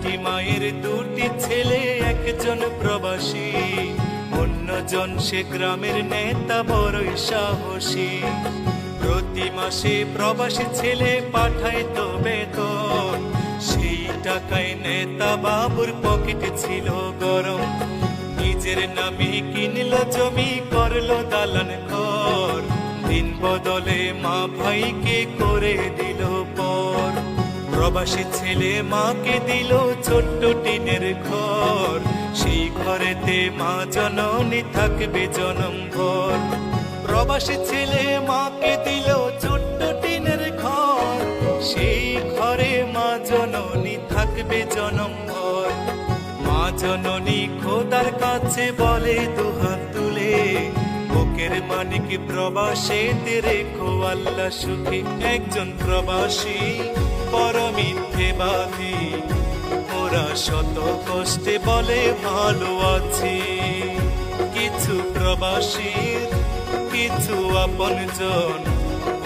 দুঃখী মায়ের দুটি ছেলে, একজন প্রবাসী, অন্যজন সে গ্রামের নেতা, বড়ই সাহসী। প্রতি মাসে প্রবাসী ছেলে পাঠাইতো বেতন, সেই টাকায় নেতা বাবুর পকেট ছিল গরম। নিজের নামে কিনলো জমি, করলো দালান ঘর, দিন বদলে মা ভাইকে করে দিল পর। প্রবাসী ছেলে মাকে দিল ছোট্ট টিনের ঘর, সেই ঘরেতে মা জননী থাকবে জনম ভর। প্রবাসী ছেলে মাকে দিল ছোট্ট টিনের ঘর, সেই ঘরে মা জননী থাকবে জনম ভর। মা জননী খোদার কাছে বলে দুহাত তুলে, বুকের মানিক প্রবাসীতে রেখো আল্লাহ সুখে। একজন প্রবাসী বড় মিথ্যেবাদী, ওরা শত কষ্টে বলে ভালো আছি। কিছু প্রবাসীর কিছু আপনজন,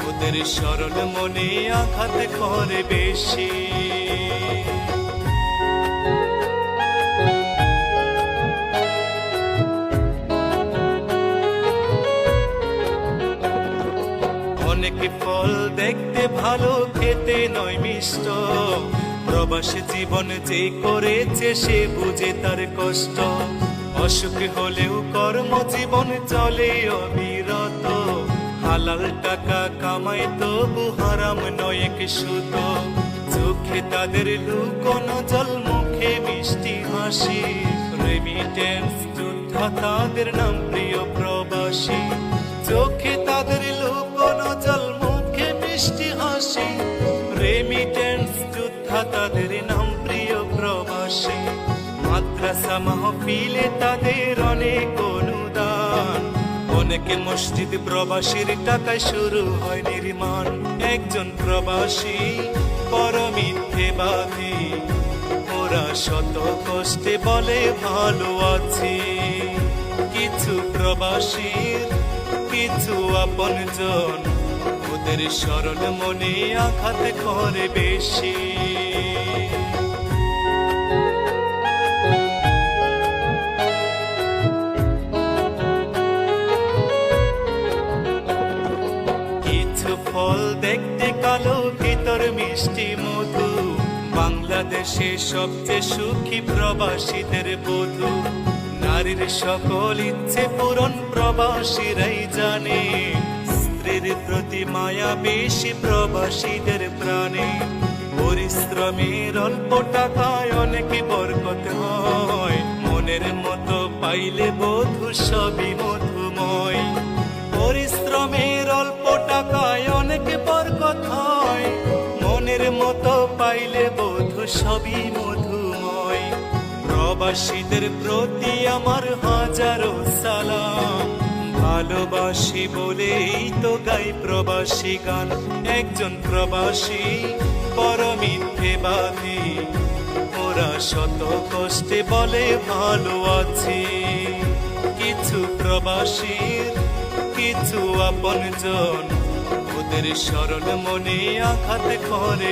ওদের সরল মনে আঘাত করে বেশি। অনেক ফল দেখতে ভালো, খেতে নয় মিষ্ট, প্রবাসী জীবন যে করেছে সে বুঝে তার কষ্ট। অসুখ হলেও কর্মজীবন চলে অবিরত, হালাল টাকা কামাই তবু হারাম নয় এক সুত। চোখে তাদের লুকোনো জল, মুখে মিষ্টি হাসি, রেমিটেন্স যোদ্ধা তাদের নাম প্রিয় প্রবাসী। চোখে তাদের লুকোনো জল, মুখে মিষ্টি হাসি, রেমিটেন্স যোদ্ধা তাদের নাম প্রিয় প্রবাসী। মাদ্রাসা মাহফিলে তাদের অনেক অনুদান, অনেকে মসজিদ প্রবাসীর টাকায় শুরু হয় নির্মাণ। একজন প্রবাসী বড় মিথ্যেবাদী, ওরা শত কষ্টে বলে ভালো আছি। কিছু প্রবাসীর কিছু আপনজন, ওদের সরল মনে আঘাত করে বেশি। কিছু ফল দেখতে কালো, ভিতর মিষ্টি মধু, বাংলাদেশে সবচেয়ে সুখী প্রবাসীদের বধূ। নারীর সকল ইচ্ছে পূরণ প্রবাসীরাই জানে, স্ত্রীর প্রতি মায়া বেশি প্রবাসীদের প্রাণে। পরিশ্রমের অল্প টাকায় অনেক বরকত হয়, মনের মতো পাইলে বধূ সবই মধুময়। পরিশ্রমের অল্প টাকায় অনেক বরকত হয়, মনের মতো পাইলে বধূ সবই মধুময়। প্রবাসীদের প্রতি আমার হাজারো সালাম, ভালোবাসি বলেই তো গাই প্রবাসী গান। একজন প্রবাসী বড় মিথ্যেবাদী, ওরা শত কষ্টে বলে ভালো আছি। কিছু প্রবাসীর কিছু আপনজন, ওদের সরল মনে আঘাত করে।